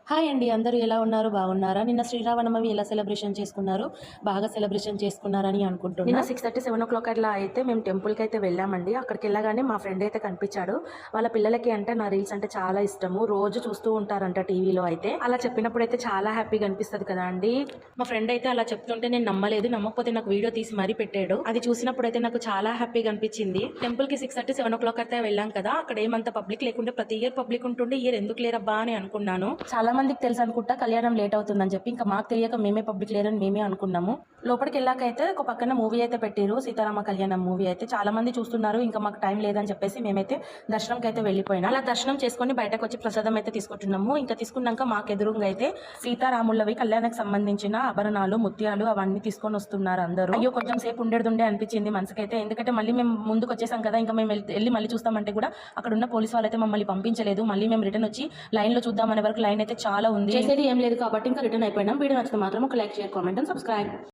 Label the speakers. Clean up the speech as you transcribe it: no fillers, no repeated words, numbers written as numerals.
Speaker 1: Hi అండి. అందరూ ఎలా ఉన్నారు? బాగున్నారా? నిన్న శ్రీరామనవమి ఎలా సెలబ్రేషన్ చేసుకున్నారు? బాగా సెలబ్రేషన్ చేసుకున్నారని అనుకుంటున్నా. నిన్న 6:30, 7:00 అట్లా అయితే మేము టెంపుల్‌కి అయితే వెళ్ళామండి. అక్కడికి వెళ్ళగానే మా ఫ్రెండ్ అయితే కనిపించాడు. వాళ్ళ పిల్లలకి అంటే నా రీల్స్ అంటే చాలా ఇష్టము. రోజు చూస్తూ ఉంటారంట టీవీలో అయితే. అలా చెప్పినప్పుడు అయితే చాలా హ్యాపీగా అనిపిస్తది కదా అండి. మా ఫ్రెండ్ అయితే అలా చెప్తుంటే నేను నమ్మలేదు. నమ్మకపోతే నాకు వీడియో తీసి మరీ పెట్టాడు. అది చూసినప్పుడు అయితే నాకు చాలా హ్యాపీగా అనిపించింది. టెంపుల్‌కి 6:30, 7:00 అయితే వెళ్ళాం కదా. అక్కడ ఏమంత పబ్లిక్ లేకుంటే ప్రతి ఇయర్ పబ్లిక్ ఉంటుండే. ఇయర్ ఎందుకు లేరబ్బా అని అనుకున్నాను. చాలా మందికి తెలుసు అనుకుంటా కళ్యాణం లేట్ అవుతుందని చెప్పి. ఇంకా మాకు తెలియక మేమే పబ్లిక్ లేరని మేమే అనుకున్నాము. లోపలికి వెళ్ళాకైతే ఒక పక్కన మూవీ అయితే పెట్టారు, సీతారామ కళ్యాణం మూవీ అయితే. చాలా మంది చూస్తున్నారు. ఇంకా మాకు టైం లేదని చెప్పేసి మేమైతే దర్శనంకి అయితే వెళ్ళిపోయినా. అలా దర్శనం చేసుకొని బయటకు వచ్చి ప్రసాదం అయితే తీసుకుంటున్నాము. ఇంకా తీసుకున్నాక మాకు ఎదురుగా అయితే సీతారాములవి కళ్యాణానికి సంబంధించిన ఆభరణాలు, ముత్యాలు అవన్నీ తీసుకొని వస్తున్నారు అందరూ. అయ్యో కొంచెం సేపు ఉండేది అనిపించింది మనసుకైతే. ఎందుకంటే మళ్ళీ మేము ముందుకు వచ్చేసాం కదా, ఇంకా మేము వెళ్ళి మళ్ళీ చూస్తామంటే కూడా అక్కడ ఉన్న పోలీసు వాళ్ళైతే మమ్మల్ని పంపించలేదు. మళ్ళీ మేము రిటర్న్ వచ్చి లైన్ లో చూద్దాం అనే వరకు లైన్ అయితే చాలా ఉంది. చేసేది ఏం లేదు కాబట్టి ఇంకా రిటర్న్ అయిపోయినాం. వీడియో నచ్చితే మాత్రం ఒక like, share, comment and subscribe.